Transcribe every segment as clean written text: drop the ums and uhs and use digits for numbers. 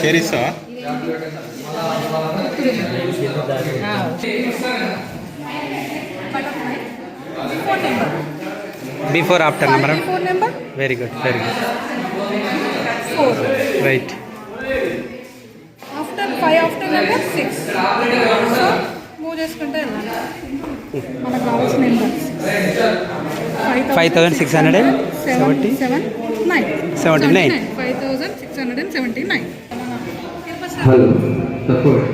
చేరిస్తా before after number. Very good, very good. Right. After 5 after number 6. So move చేసుకుంటే మనకు కావాల్సిన number 5679. 5679. Hello support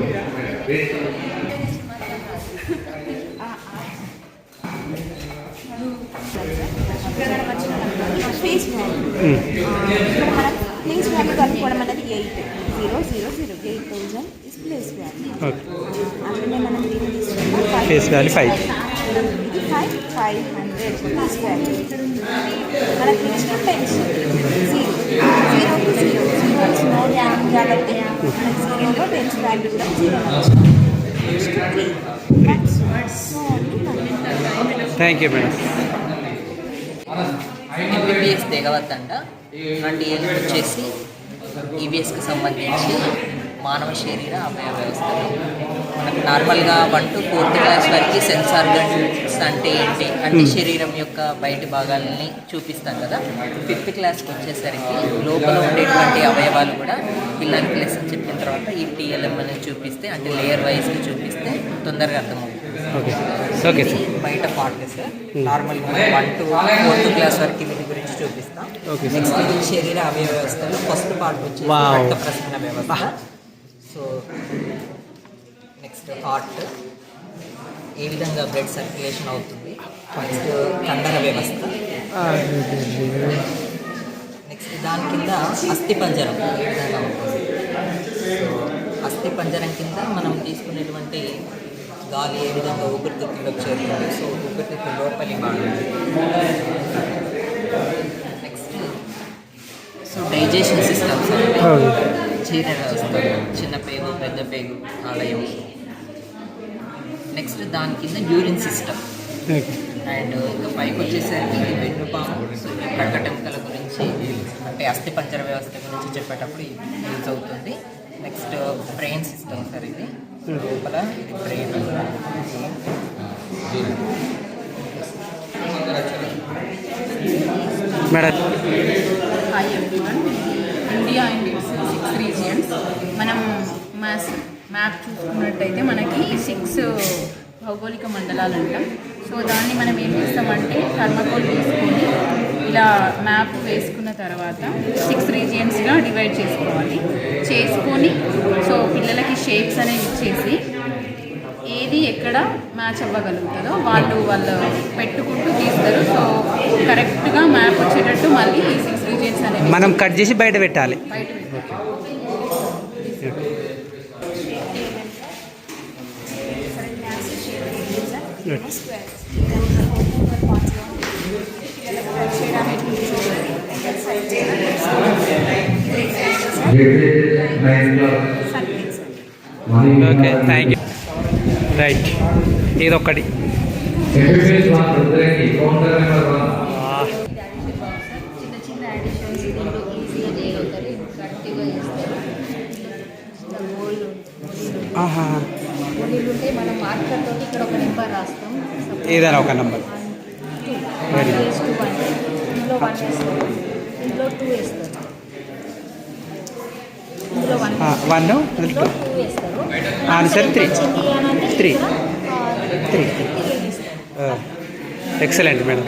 face value place value కనుక్కోవడం అనేది 8,000 is place value. అట్లనే మనం దీన్ని తీసుకుంటాం ఫేస్ వాల్యూ 5. ఇది 500 ప్లేస్ వాల్యూ. మనకి next tens 0 to 0 note add కాబట్టి మనకి 0లో పెన్స్ వాల్యూ కూడా 0. Next 3 thank you madam. MBBS దిగవద్దంట అంటే ఏది వచ్చేసి ఈవీఎస్కి సంబంధించి మానవ శరీర అవయవ వ్యవస్థలు. మనకు నార్మల్గా 1 to 4th క్లాస్ వరకు సెన్సార్ గన్స్ అంటే ఏంటి అంటే శరీరం యొక్క బయటి భాగాలని చూపిస్తాం కదా. 5th క్లాస్కి వచ్చేసరికి లోపల ఉండేటువంటి అవయవాలు కూడా పిల్లలకి లెసన్ చెప్పిన తర్వాత ఈ టీఎల్ఎం అనేది చూపిస్తే అంటే లేయర్ వైజ్గా చూపిస్తే తొందరగా అర్థమవుతుంది. Okay sir. బయట పార్ట్ సార్ నార్మల్గా 1 to 4th క్లాస్ వరకు వీటి గురించి చూపిస్తాం. నెక్స్ట్ ఇది శరీర అవయవ వ్యవస్థలు. ఫస్ట్ పార్ట్ వచ్చి రక్త ప్రసరణ వ్యవస్థ. సో నెక్స్ట్ హార్ట్, ఏ విధంగా బ్లడ్ సర్క్యులేషన్ అవుతుంది. నెక్స్ట్ కండర వ్యవస్థ. నెక్స్ట్ దాని కింద అస్థిపంజరం ఏ విధంగా ఉంటుంది. సో అస్థిపంజరం కింద మనం తీసుకునేటువంటి గాలి ఏ విధంగా ఊపిరితిత్తుల్లోకి చేరుతుంది. సో ఊపిరితిత్తు లోపలి భాగం. నెక్స్ట్ సో డైజెషన్ సిస్టమ్స్ జీర్ణ వ్యవస్థ, చిన్న పేగు, పెద్ద పేగు, ఆలయం. నెక్స్ట్ దాని కింద యూరిన్ సిస్టమ్. అండ్ ఇంకా పైకి వచ్చేసరికి వెన్నుపాము, ప్రకటెంకల గురించి అంటే అస్థిపంజర వ్యవస్థ గురించి చెప్పేటప్పుడు యూజ్ అవుతుంది. Next brain system sir. ఇది లోపల ఇది brain. Madam hi everyone. India and it's 6 regions. మనం మ్యాప్ చూసుకున్నట్టయితే మనకి 6 భౌగోళిక మండలాలు అంటాం. సో దాన్ని మనం ఏం చేస్తామంటే థర్మాకోల్ తీసుకొని ఇలా మ్యాప్ వేసుకున్న తర్వాత 6 రీజియన్స్గా డివైడ్ చేసుకొని సో పిల్లలకి షేప్స్ అనేవి ఇచ్చేసి ఏది ఎక్కడ మ్యాచ్ అవ్వగలుగుతుందో వాళ్ళు పెట్టుకుంటూ తీస్తారు. సో కరెక్ట్గా మ్యాప్ వచ్చేటట్టు మళ్ళీ ఈ 6 రీజియన్స్ అనేవి మనం కట్ చేసి బయట పెట్టాలి. Okay, thank you. రైట్, ఇదొక్కటి. చిన్న చిన్న అడిషన్స్ దీంట్లో ఈజీగా చేయగలుగుతారు. కరెక్ట్గా చేస్తారు. గోళీలు ఉంటే మనం మార్కర్ తోటి ఇక్కడ ఒక నెంబర్ రాస్తాం. ఏదైనా ఒక నెంబర్. 1 ఇందులో 1 వేస్తారు, ఇందులో 2 వేస్తారు, ఇందులో 1 2 వేస్తారు. ఆన్సర్ 3. Excellent madam.